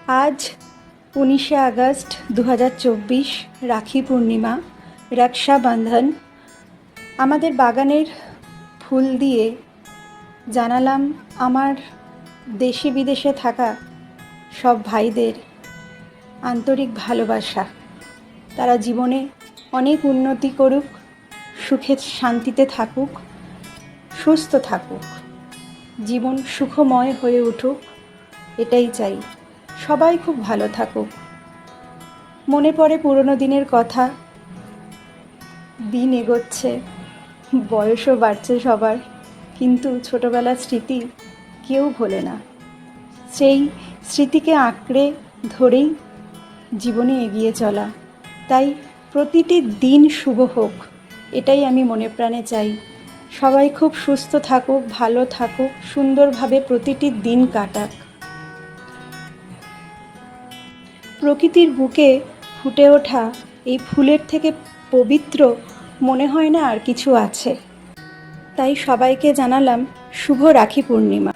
আজ 19শে আগস্ট 2024 রাখি পূর্ণিমা, রক্ষাবন্ধন। আমাদের বাগানের ফুল দিয়ে জানালাম আমার দেশে বিদেশে থাকা সব ভাইদের আন্তরিক ভালোবাসা। তারা জীবনে অনেক উন্নতি করুক, সুখে শান্তিতে থাকুক, সুস্থ থাকুক, জীবন সুখময় হয়ে উঠুক, এটাই চাই। সবাই খুব ভালো থাকুক। মনে পড়ে পুরনো দিনের কথা। দিন এগোচ্ছে, বয়সও বাড়ছে সবার, কিন্তু ছোটবেলার স্মৃতি কেউ ভোলে না। সেই স্মৃতিকে আঁকড়ে ধরেই জীবনে এগিয়ে চলা। তাই প্রতিটি দিন শুভ হোক, এটাই আমি মনে প্রাণে চাই। সবাই খুব সুস্থ থাকুক, ভালো থাকুক, সুন্দরভাবে প্রতিটি দিন কাটাক। প্রকৃতির বুকে ফুটে ওঠা এই ফুলের থেকে পবিত্র মনে হয় না আর কিছু আছে। তাই সবাইকে জানালাম শুভ রাখি পূর্ণিমা।